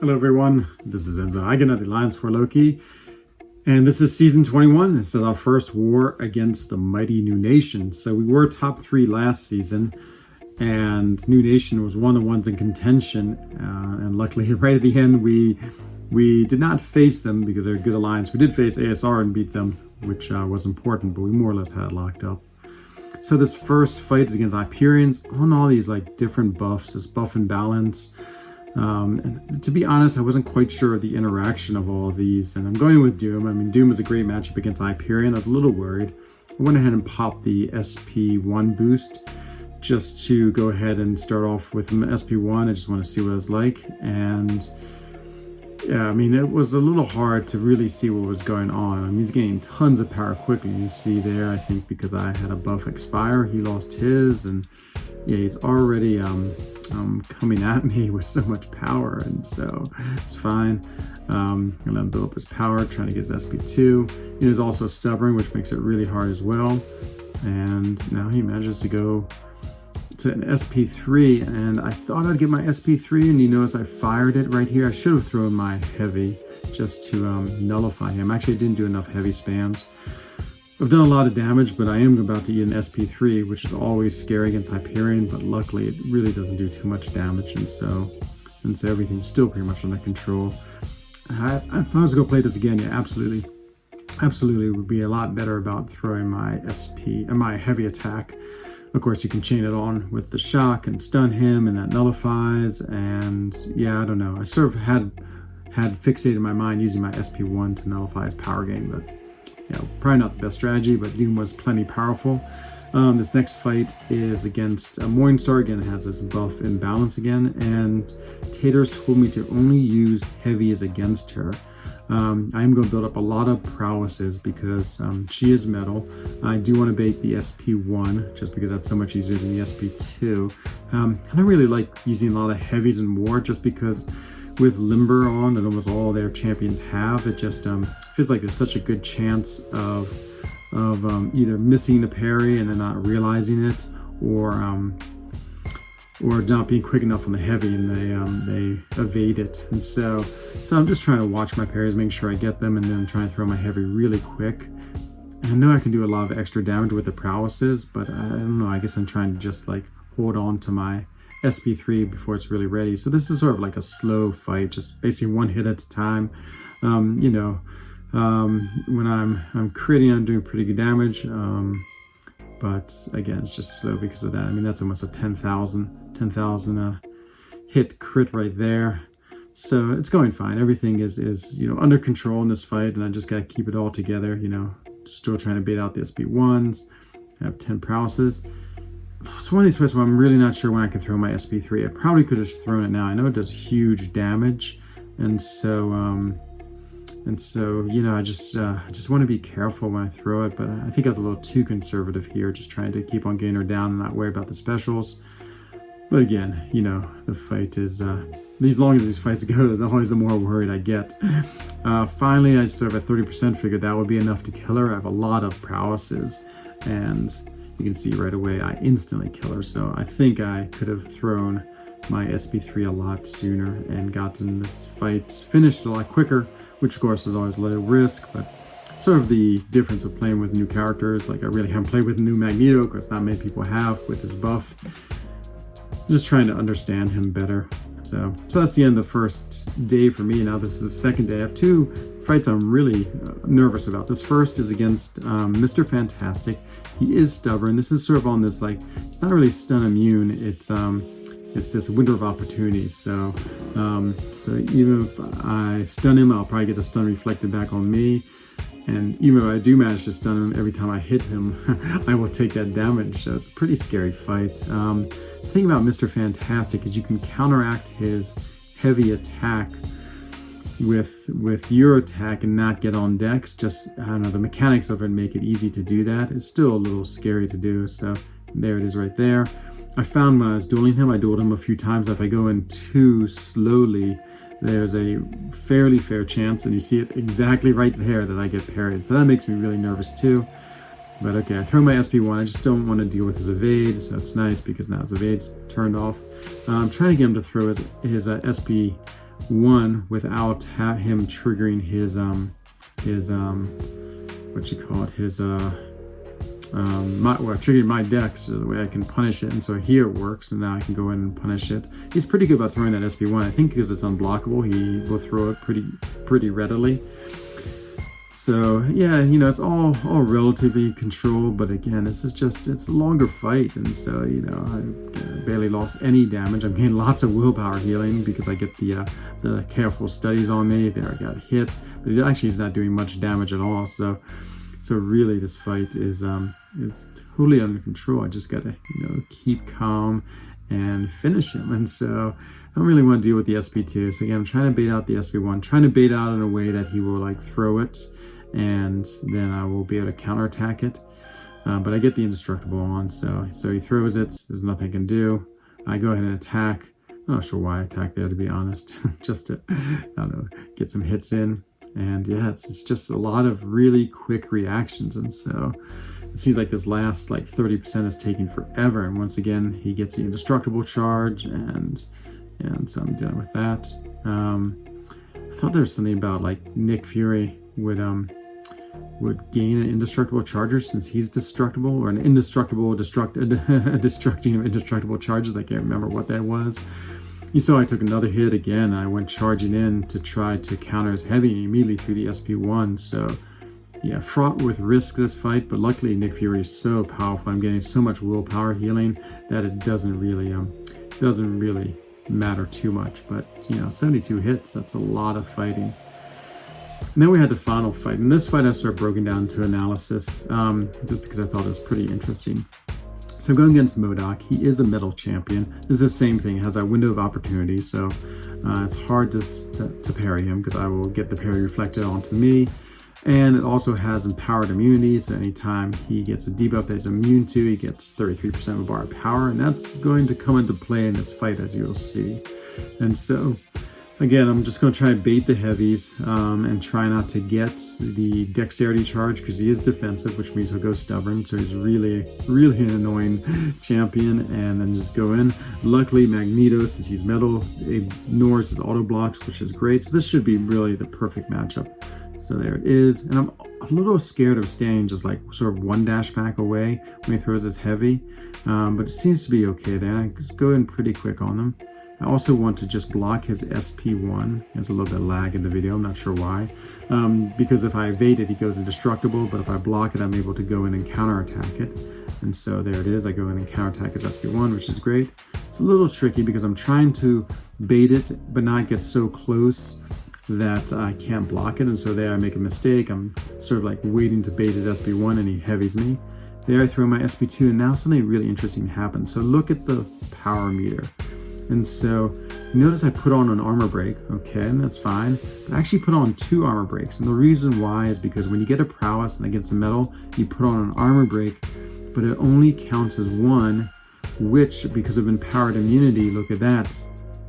Hello everyone, this is Enzo Eigen of the Alliance for Loki, and this is season 21. This is our first war against the mighty New Nation. So we were top 3 last season, and New Nation was one of the ones in contention, and luckily right at the end we did not face them because they're a good alliance. We did face ASR and beat them, which was important, but we more or less had it locked up. So this first fight is against Hyperions on all these like different buffs, this buff and balance. And to be honest, I wasn't quite sure of the interaction of all of these, and I'm going with Doom. I mean, Doom is a great matchup against Hyperion. I was a little worried. I went ahead and popped the SP1 boost just to go ahead and start off with SP1. I just want to see what it was like, and yeah, I mean, it was a little hard to really see what was going on. I mean, he's gaining tons of power quickly. You see there, I think because I had a buff expire, he lost his, and yeah, he's already coming at me with so much power, and so it's fine. I'm gonna build up his power, trying to get his SP2. He is also stubborn, which makes it really hard as well. And now he manages to go to an SP3, and I thought I'd get my SP3, and you notice I fired it right here. I should have thrown my heavy just to nullify him. Actually, I didn't do enough heavy spams. I've done a lot of damage, but I am about to eat an SP3, which is always scary against Hyperion, but luckily it really doesn't do too much damage, and so everything's still pretty much under control. If I was to go play this again, yeah, absolutely would be a lot better about throwing my my heavy attack. Of course, you can chain it on with the shock and stun him, and that nullifies, and yeah, I don't know. I sort of had fixated my mind using my SP1 to nullify his power gain, but you know, probably not the best strategy, but Doom was plenty powerful. This next fight is against Morningstar. Again, it has this buff imbalance again, and Taters told me to only use heavies against her. I'm going to build up a lot of prowesses because she is metal. I do want to bait the SP1 just because that's so much easier than the SP2. And I really like using a lot of heavies in war just because with Limber on, that almost all their champions have, it just feels like there's such a good chance of either missing the parry and then not realizing it, or not being quick enough on the heavy and they evade it. And so I'm just trying to watch my parries, make sure I get them, and then try and throw my heavy really quick. And I know I can do a lot of extra damage with the prowesses, but I don't know, I guess I'm trying to just like hold on to my SP3 before it's really ready. So this is sort of like a slow fight, just basically one hit at a time. You know, when I'm critting, I'm doing pretty good damage. But again, it's just slow because of that. I mean, that's almost a 10,000 hit crit right there. So it's going fine. Everything is you know, under control in this fight, and I just gotta keep it all together. You know, still trying to bait out the SP1s. I have 10 prowesses. It's one of these fights where I'm really not sure when I can throw my SP3. I probably could have thrown it now. I know it does huge damage, and so you know, I just want to be careful when I throw it. But I think I was a little too conservative here, just trying to keep on getting her down and not worry about the specials. But again, you know, the fight is as long as these fights go, always the more worried I get. Finally, I sort of at 30% figured that would be enough to kill her. I have a lot of prowesses, and you can see right away I instantly kill her. So I think I could have thrown my SP3 a lot sooner and gotten this fight finished a lot quicker, which of course is always a little risk, but sort of the difference of playing with new characters. Like I really haven't played with new Magneto because not many people have with his buff. Just trying to understand him better. So that's the end of the first day for me. Now this is the second day. I have 2 fights I'm really nervous about. This first is against Mr. Fantastic. He is stubborn. This is sort of on this, like, it's not really stun immune. It's this window of opportunity. So even if I stun him, I'll probably get the stun reflected back on me. And even if I do manage to stun him, every time I hit him, I will take that damage. So it's a pretty scary fight. The thing about Mr. Fantastic is you can counteract his heavy attack with your attack and not get on decks. Just, I don't know, the mechanics of it make it easy to do that. It's still a little scary to do. So there it is right there. I found when I was dueling him, I dueled him a few times. If I go in too slowly, there's a fairly fair chance, and you see it exactly right there, that I get parried. So that makes me really nervous too. But okay, I throw my SP1. I just don't want to deal with his evade, so it's nice because now his evade's turned off. I'm trying to get him to throw his SP without him triggering his triggering my deck, so the way I can punish it. And so here it works, and now I can go in and punish it. He's pretty good about throwing that SP1. I think because it's unblockable, he will throw it pretty readily. So yeah, it's all relatively controlled, but again, it's a longer fight, and so I barely lost any damage. I'm getting lots of willpower healing because I get the careful studies on me. There, I got hit, but it actually is not doing much damage at all. So really, this fight is totally under control. I just gotta keep calm and finish him, and so I don't really want to deal with the SP2. So again, I'm trying to bait out the SP1, trying to bait out in a way that he will like throw it, and then I will be able to counterattack it. But I get the indestructible on, so he throws it. There's nothing I can do. I go ahead and attack. I'm not sure why I attacked there, to be honest. Just to, I don't know, get some hits in. And yeah, it's just a lot of really quick reactions. And so it seems like this last 30% is taking forever. And once again, he gets the indestructible charge, and so I'm done with that. I thought there was something about Nick Fury would gain an indestructible charger since he's destructible, or an indestructible destructing of indestructible charges. I can't remember what that was. You saw I took another hit again. I went charging in to try to counter his heavy, and immediately threw the SP1. So yeah, fraught with risk this fight, but luckily Nick Fury is so powerful. I'm getting so much willpower healing that it doesn't really matter too much. But 72 hits, that's a lot of fighting. And then we had the final fight. And this fight I sort of broken down to analysis, just because I thought it was pretty interesting. So I'm going against MODOK. He is a metal champion. This is the same thing. It has a window of opportunity, so it's hard to parry him because I will get the parry reflected onto me. And it also has empowered immunity, so anytime he gets a debuff that he's immune to, he gets 33% of a bar of power, and that's going to come into play in this fight, as you'll see. And so again, I'm just going to try and bait the heavies and try not to get the dexterity charge because he is defensive, which means he'll go stubborn. So he's really an annoying champion, and then just go in. Luckily, Magneto, since he's metal, ignores his auto blocks, which is great. So this should be really the perfect matchup. So there it is. And I'm a little scared of standing just sort of one dash back away when he throws his heavy. But it seems to be okay there. I just go in pretty quick on them. I also want to just block his SP1. There's a little bit of lag in the video, I'm not sure why. Because if I evade it, he goes indestructible, but if I block it, I'm able to go in and counterattack it. And so there it is, I go in and counterattack his SP1, which is great. It's a little tricky because I'm trying to bait it, but not get so close that I can't block it. And so there I make a mistake. I'm sort of waiting to bait his SP1, and he heavies me. There I throw my SP2, and now something really interesting happens. So look at the power meter. And so notice I put on an armor break, okay, and that's fine, but I actually put on 2 armor breaks. And the reason why is because when you get a prowess and against a metal, you put on an armor break, but it only counts as 1, which, because of empowered immunity, look at that,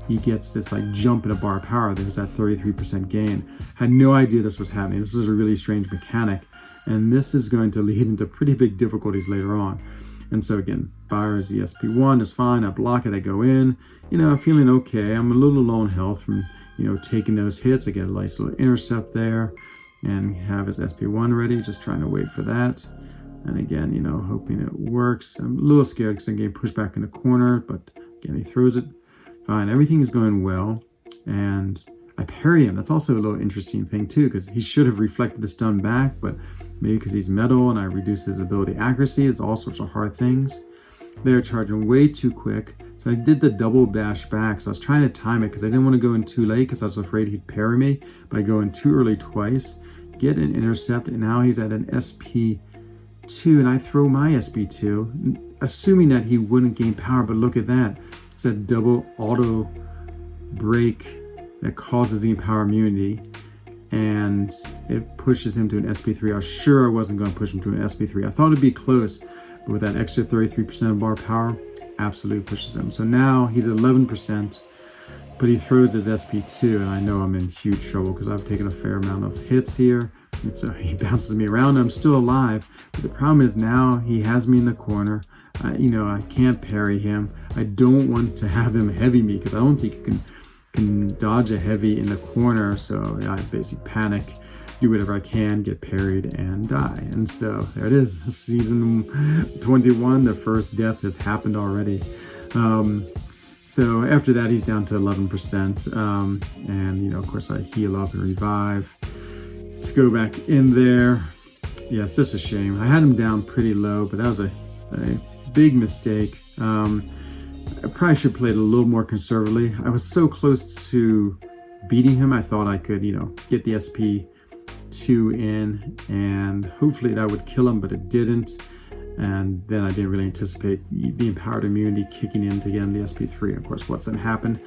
he gets this jump in a bar of power. There's that 33% gain. Had no idea this was happening. This was a really strange mechanic, and this is going to lead into pretty big difficulties later on. And so again, fires the SP1 is fine. I block it, I go in, feeling okay. I'm a little low on health from, taking those hits. I get a nice little intercept there and have his SP1 ready, just trying to wait for that. And again, hoping it works. I'm a little scared because I'm getting pushed back in the corner, but again, he throws it. Fine, everything is going well. And I parry him. That's also a little interesting thing too, because he should have reflected the stun back, but maybe because he's metal and I reduce his ability accuracy. It's all sorts of hard things. They're charging way too quick. So I did the double dash back. So I was trying to time it because I didn't want to go in too late because I was afraid he'd parry me. But I go in too early twice, get an intercept, and now he's at an SP2, and I throw my SP2, assuming that he wouldn't gain power. But look at that. It's that double auto break that causes the empower immunity, and it pushes him to an SP3. I was sure I wasn't going to push him to an SP3. I thought it'd be close, but with that extra 33% of bar power, absolutely pushes him. So now he's 11%, but he throws his SP2, and I know I'm in huge trouble because I've taken a fair amount of hits here. And so he bounces me around. I'm still alive, but the problem is now he has me in the corner. I can't parry him. I don't want to have him heavy me because I don't think you can can dodge a heavy in the corner. So yeah, I basically panic, do whatever I can, get parried, and die. And so there it is, season 21. The first death has happened already. So after that, he's down to 11%. And, of course, I heal up and revive to go back in there. Yeah, it's just a shame. I had him down pretty low, but that was a big mistake. I probably should have played a little more conservatively. I was so close to beating him. I thought I could, get the SP2 in, and hopefully that would kill him, but it didn't. And then I didn't really anticipate the empowered immunity kicking in to get him the SP3. Of course, what's then happened?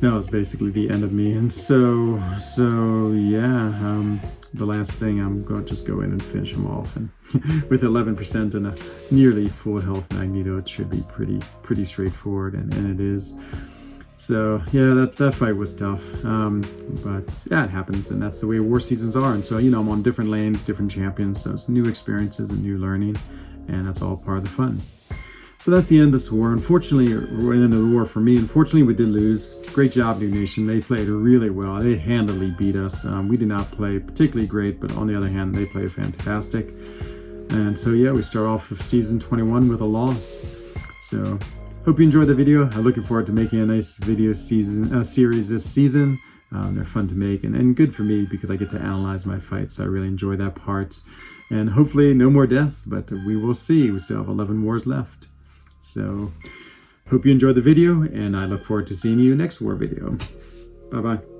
That was basically the end of me. And so yeah, the last thing, I'm going to just go in and finish him off. And with 11% and a nearly full health Magneto, it should be pretty straightforward, and it is. So yeah, that fight was tough, but yeah, it happens, and that's the way war seasons are. And so I'm on different lanes, different champions, so it's new experiences and new learning, and that's all part of the fun. So that's the end of this war. Unfortunately, or the end of the war for me. Unfortunately, we did lose. Great job, New Nation. They played really well. They handily beat us. We did not play particularly great, but on the other hand, they played fantastic. And so yeah, we start off with season 21 with a loss. So hope you enjoyed the video. I'm looking forward to making a nice video series this season. They're fun to make and good for me because I get to analyze my fights. So I really enjoy that part. And hopefully no more deaths, but we will see. We still have 11 wars left. So hope you enjoyed the video, and I look forward to seeing you next war video. Bye-bye.